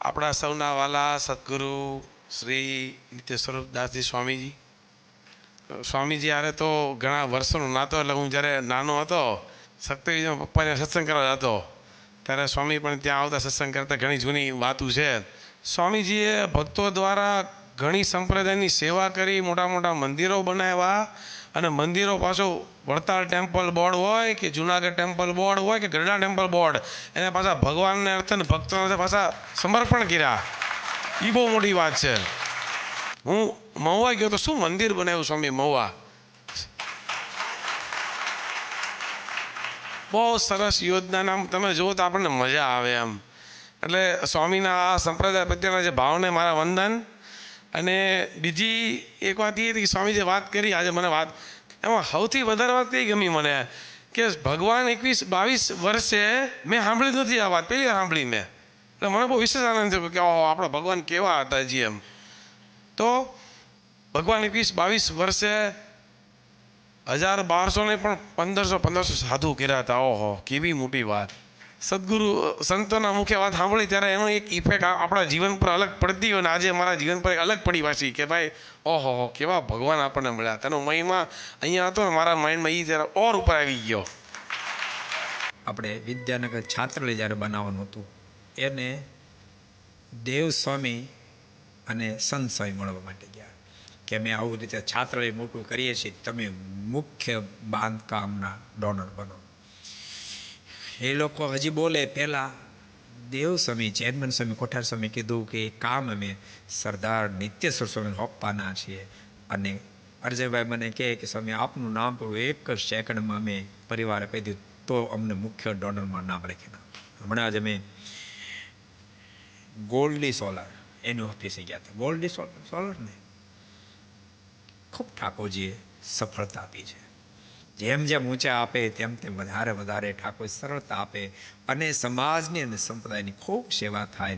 આપણા સૌના વાલા સદગુરુ શ્રી નિત્ય સ્વરૂપદાસજી સ્વામીજી. સ્વામીજી હારે તો ઘણા વર્ષોનો નાતો. એટલે હું જ્યારે નાનો હતો, શક્તિવિજય પપ્પાને સત્સંગ કરવા જતો, ત્યારે સ્વામી પણ ત્યાં આવતા સત્સંગ કરતા. ઘણી જૂની વાતું છે. સ્વામીજીએ ભક્તો દ્વારા ઘણી સંપ્રદાયની સેવા કરી, મોટા મોટા મંદિરો બનાવ્યા. અને મંદિરો પાછું વડતાલ ટેમ્પલ બોર્ડ હોય કે જુનાગઢ ટેમ્પલ બોર્ડ હોય કે ગરડા ટેમ્પલ બોર્ડ, એને પાછા ભગવાનને અર્થે ભક્તોને પાછા સમર્પણ કર્યા. એ બહુ મોટી વાત છે. હું મહુવા ગયો તો શું મંદિર બનાવ્યું સ્વામી મહુવા, બહુ સરસ યોજના. આમ તમે જુઓ તો આપણને મજા આવે એમ. એટલે સ્વામીના આ સંપ્રદાય પ્રત્યેના જે ભાવને મારા વંદન. અને બીજી એક વાત એ હતી કે સ્વામી જે વાત કરી આજે, મને વાત એમાં સૌથી વધારે વાત કઈ ગમી મને, કે ભગવાન 21-22 વર્ષે મેં સાંભળી નથી આ વાત, પહેલી વાર સાંભળી મેં. એટલે મને બહુ વિશેષ આનંદ થયો કે આપણા ભગવાન કેવા હતા જી એમ. તો ભગવાન 21-22 વર્ષે 1000-1200 ને પણ 1500 સાધુ કર્યા હતા. ઓહો, કેવી મોટી વાત. સદગુરુ સંતોના મુખ્ય વાત સાંભળી ત્યારે એનો એક ઇફેક્ટ આપણા જીવન પર અલગ પડતી હોય. ને આજે મારા જીવન પર અલગ પડી પાછી કે ભાઈ ઓહો કેવા ભગવાન આપણને મળ્યા. તેનો મહિમા અહીંયા હતો ને મારા માઇન્ડમાં એ ત્યારે ઓર ઉપર આવી ગયો. આપણે વિદ્યાનગર છાત્રાલય જ્યારે બનાવવાનું હતું, એને દેવ સ્વામી અને સંત સ્વામી મળવા માટે ગયા કે અમે આવું રીતે છાત્રાલય મોટું કરીએ છીએ, તમે મુખ્ય બાંધકામના ડોનર બનો. એ લોકો હજી બોલે પહેલાં દેવ સ્વામી, ચેરમેન સ્વામી, કોઠાર સ્વામી કીધું કે કામ અમે સરદાર નિત્યેશ્વર સ્વામીને સોંપવાના છીએ. અને અરજયભાઈ મને કહે કે સ્વામી આપનું નામ પણ એક જ સેકન્ડમાં અમે પરિવારે કહી દીધું, તો અમને મુખ્ય ડોનરમાં નામ લખી નાખ. હમણાં જ અમે ગોલ્ડી સોલર એની ઓફિસે ગયા હતા. ગોલ્ડી સોલર ને ખૂબ ઠાકોરજીએ સફળતા આપી છે. જેમ જેમ ઊંચા આપે તેમ તેમ વધારે વધારે ઠાકોર સરળતા આપે અને સમાજની અને સંપ્રદાયની ખૂબ સેવા થાય.